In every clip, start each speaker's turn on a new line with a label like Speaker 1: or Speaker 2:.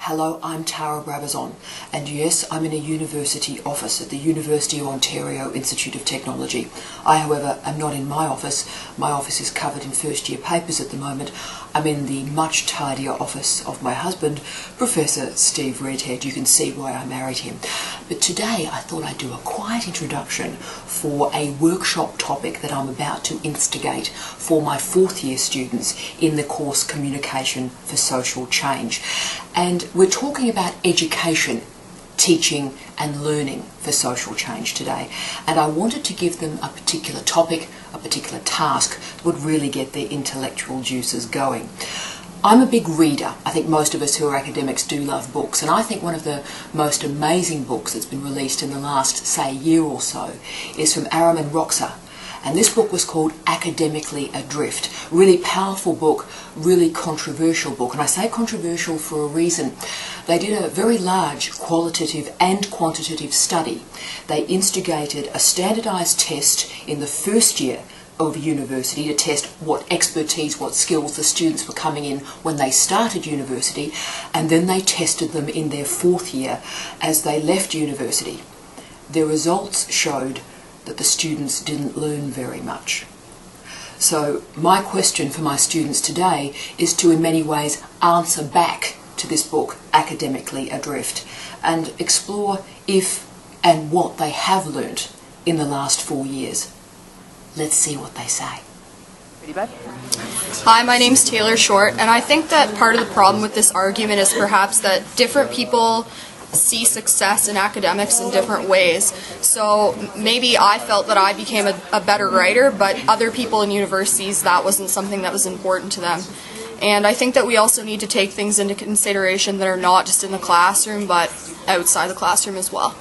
Speaker 1: Hello, I'm Tara Brabazon, and yes, I'm in a university office at the University of Ontario Institute of Technology. I, however, am not in my office. My office is covered in first-year papers at the moment. I'm in the much tidier office of my husband, Professor Steve Redhead. You can see why I married him. But today I thought I'd do a quiet introduction for a workshop topic that I'm about to instigate for my fourth-year students in the course Communication for Social Change. And we're talking about education, teaching and learning for social change today. And I wanted to give them a particular topic, a particular task that would really get their intellectual juices going. I'm a big reader. I think most of us who are academics do love books, and I think one of the most amazing books that's been released in the last, say, year or so is from Arum and Roksa. And this book was called Academically, Adrift. Really powerful book, really controversial book. And I say controversial for a reason. They did a very large qualitative and quantitative study. They instigated a standardised test in the first year of university to test what expertise, what skills the students were coming in when they started university, and then they tested them in their fourth year as they left university. Their results showed that the students didn't learn very much. So my question for my students today is to in many ways answer back to this book, Academically Adrift, and explore if and what they have learnt in the last 4 years. Let's see what they say. Ready, bud?
Speaker 2: Hi, my name's Taylor Short, and I think that part of the problem with this argument is perhaps that different people see success in academics in different ways. So maybe I felt that I became a better writer, but other people in universities, that wasn't something that was important to them. And I think that we also need to take things into consideration that are not just in the classroom, but outside the classroom as well.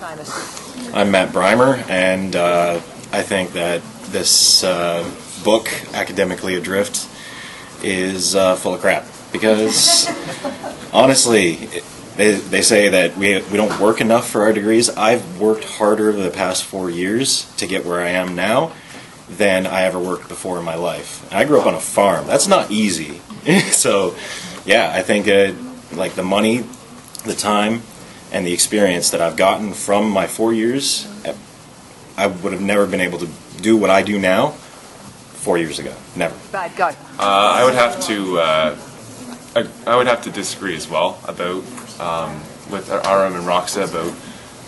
Speaker 3: I'm Matt Breimer, and I think that this book, Academically Adrift, is full of crap. Because, honestly, they say that we don't work enough for our degrees. I've worked harder the past 4 years to get where I am now than I ever worked before in my life. And I grew up on a farm. That's not easy. So, yeah, I think like the money, the time, and the experience that I've gotten from my 4 years, I would have never been able to do what I do now 4 years ago. Never.
Speaker 1: Bad, go.
Speaker 4: I would have to disagree as well about with Arum and Roksa about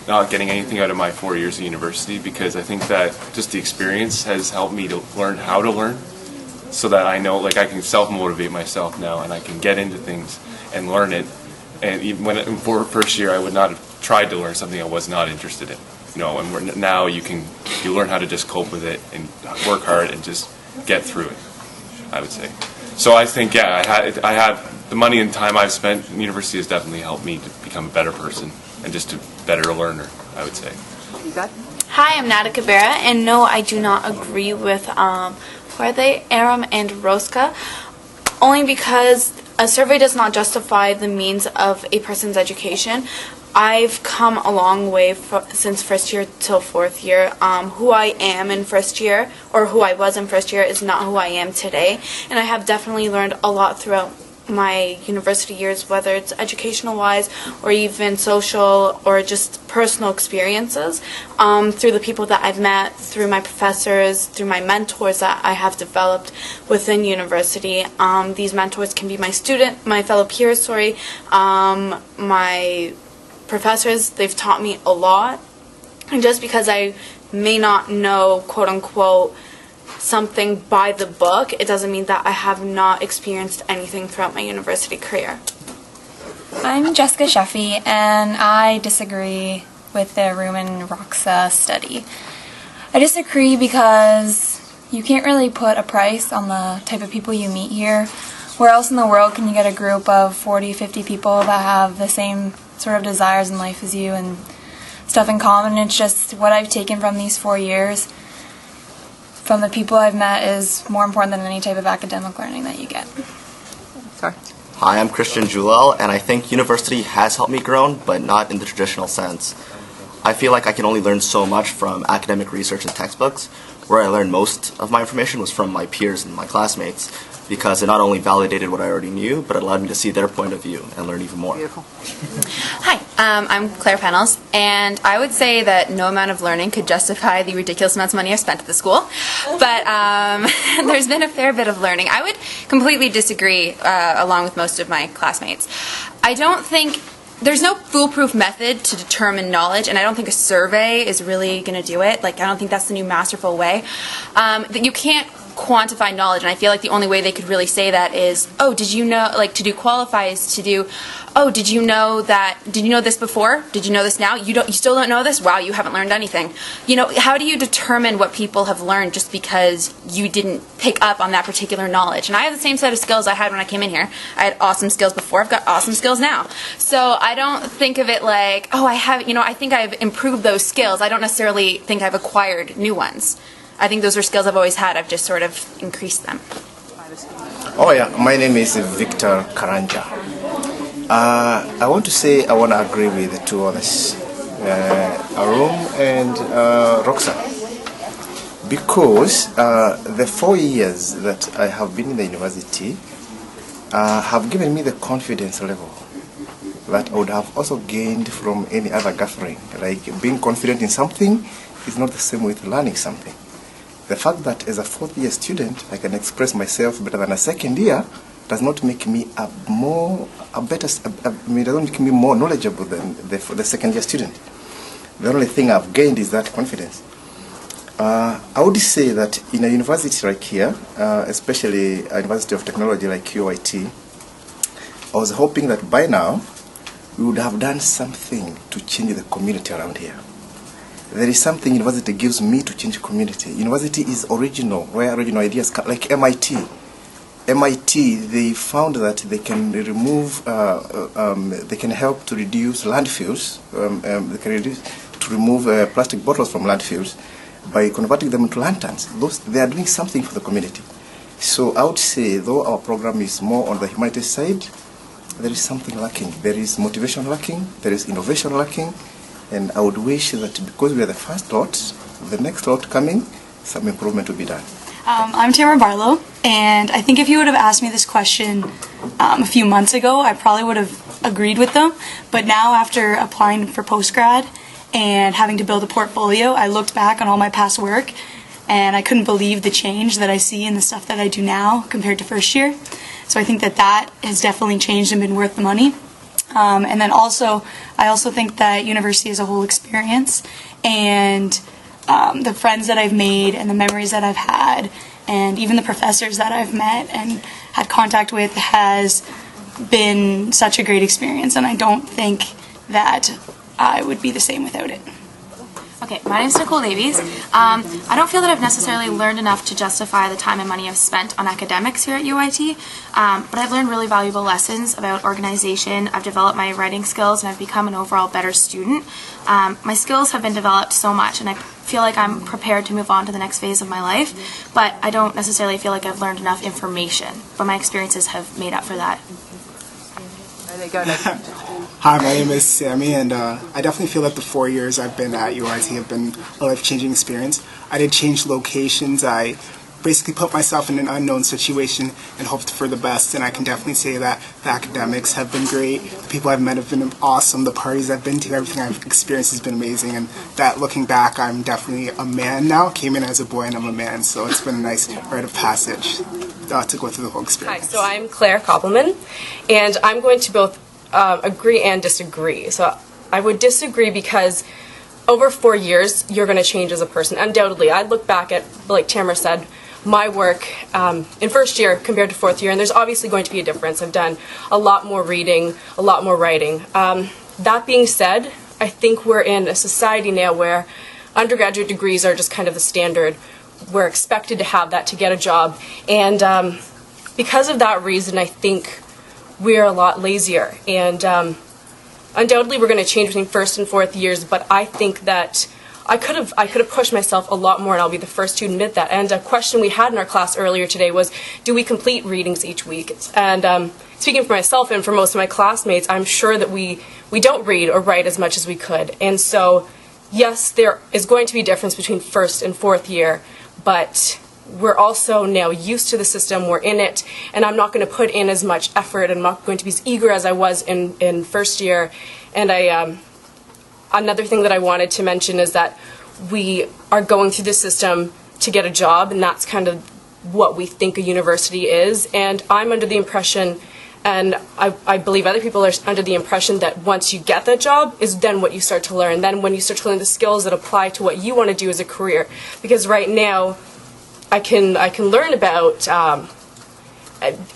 Speaker 4: not getting anything out of my 4 years of university, because I think that just the experience has helped me to learn how to learn, so that I know, like, I can self-motivate myself now and I can get into things and learn it. And even when in first year I would not have tried to learn something I was not interested in, and now you learn how to just cope with it and work hard and just get through it, I would say. So I think, yeah, I have the money and time I've spent in university has definitely helped me to become a better person and just a better learner, I would say.
Speaker 5: Hi, I'm Nada Cabrera, and no, I do not agree with who are they? Arum and Roksa, only because a survey does not justify the means of a person's education. I've come a long way since first year till fourth year. Who I am in first year, or who I was in first year, is not who I am today. And I have definitely learned a lot throughout my university years, whether it's educational-wise or even social or just personal experiences, through the people that I've met, through my professors, through my mentors that I have developed within university. These mentors can be my fellow peers, my professors. They've taught me a lot, and just because I may not know, quote-unquote, something by the book, it doesn't mean that I have not experienced anything throughout my university career.
Speaker 6: I'm Jessica Sheffy, and I disagree with the Arum and Roksa study. I disagree because you can't really put a price on the type of people you meet here. Where else in the world can you get a group of 40, 50 people that have the same sort of desires in life as you and stuff in common? It's just what I've taken from these 4 years from the people I've met is more important than any type of academic learning that you get.
Speaker 1: Sorry.
Speaker 7: Hi, I'm Christian Jewell, and I think university has helped me grow, but not in the traditional sense. I feel like I can only learn so much from academic research and textbooks, where I learned most of my information was from my peers and my classmates, because it not only validated what I already knew, but it allowed me to see their point of view and learn even more.
Speaker 1: Beautiful.
Speaker 8: Hi, I'm Clare Panels, and I would say that no amount of learning could justify the ridiculous amounts of money I've spent at the school, but there's been a fair bit of learning. I would completely disagree along with most of my classmates. I don't think there's no foolproof method to determine knowledge, and I don't think a survey is really going to do it. Like, I don't think that's the new masterful way. That you can't quantify knowledge, and I feel like the only way they could really say that is, oh, did you know, like, to do qualify is to do, oh, did you know this before? Did you know this now? You still don't know this? Wow, you haven't learned anything. You know, how do you determine what people have learned just because you didn't pick up on that particular knowledge? And I have the same set of skills I had when I came in here. I had awesome skills before, I've got awesome skills now. So I don't think of it like, oh, I think I've improved those skills. I don't necessarily think I've acquired new ones. I think those are skills I've always had. I've just sort of increased them.
Speaker 9: Oh yeah, my name is Victor Karanji. I want to say I want to agree with the two others, Arum and Roksa, because the 4 years that I have been in the university have given me the confidence level that I would have also gained from any other gathering. Like, being confident in something is not the same with learning something. The fact that as a fourth-year student I can express myself better than a second year does not make me doesn't make me more knowledgeable than the second-year student. The only thing I've gained is that confidence. I would say that in a university like here, especially a university of technology like UIT, I was hoping that by now we would have done something to change the community around here. There is something university gives me to change community. University is original, where original ideas come, like MIT. MIT, they found that they can remove, they can help to reduce landfills, to remove plastic bottles from landfills by converting them into lanterns. They are doing something for the community. So I would say, though our program is more on the humanities side, there is something lacking. There is motivation lacking, there is innovation lacking, and I would wish that because we are the first lot, the next lot coming, some improvement will be done.
Speaker 10: I'm Barlow, and I think if you would have asked me this question a few months ago, I probably would have agreed with them. But now, after applying for postgrad and having to build a portfolio, I looked back on all my past work, and I couldn't believe the change that I see in the stuff that I do now compared to first year. So I think that has definitely changed and been worth the money. And then also, I also think that university is a whole experience, and the friends that I've made and the memories that I've had, and even the professors that I've met and had contact with has been such a great experience, and I don't think that I would be the same without it.
Speaker 11: Okay, my name's Nicole Davies. I don't feel that I've necessarily learned enough to justify the time and money I've spent on academics here at UIT, but I've learned really valuable lessons about organization. I've developed my writing skills, and I've become an overall better student. My skills have been developed so much, and I feel like I'm prepared to move on to the next phase of my life, but I don't necessarily feel like I've learned enough information, but my experiences have made up for that.
Speaker 12: Hi, my name is Sammy, and I definitely feel that the 4 years I've been at UIT have been a life-changing experience. I did change locations. I basically put myself in an unknown situation and hoped for the best, and I can definitely say that the academics have been great, the people I've met have been awesome, the parties I've been to, everything I've experienced has been amazing, and that looking back, I'm definitely a man now. Came in as a boy and I'm a man, so it's been a nice rite of passage to go through the whole experience.
Speaker 13: Hi, so I'm Clare Koppelman, and I'm going to both agree and disagree. So I would disagree because over 4 years, you're going to change as a person. Undoubtedly, I look back at, like Tamara said, my work in first year compared to fourth year, and there's obviously going to be a difference. I've done a lot more reading, a lot more writing. That being said, I think we're in a society now where undergraduate degrees are just kind of the standard. We're expected to have that to get a job, and because of that reason, I think we're a lot lazier. And undoubtedly, we're going to change between first and fourth years, but I think that I could have pushed myself a lot more, and I'll be the first to admit that. And a question we had in our class earlier today was, do we complete readings each week? And speaking for myself and for most of my classmates, I'm sure that we don't read or write as much as we could. And so, yes, there is going to be a difference between first and fourth year, but we're also now used to the system, we're in it, and I'm not going to put in as much effort, and I'm not going to be as eager as I was in first year. And another thing that I wanted to mention is that we are going through the system to get a job, and that's kind of what we think a university is. And I'm under the impression, and I believe other people are under the impression, that once you get that job is then what you start to learn. Then when you start to learn the skills that apply to what you want to do as a career. Because right now, I can learn about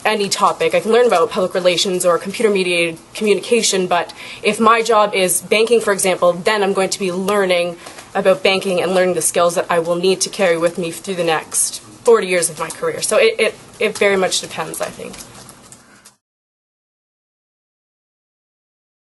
Speaker 13: any topic. I can learn about public relations or computer-mediated communication, but if my job is banking, for example, then I'm going to be learning about banking and learning the skills that I will need to carry with me through the next 40 years of my career. So it very much depends, I think.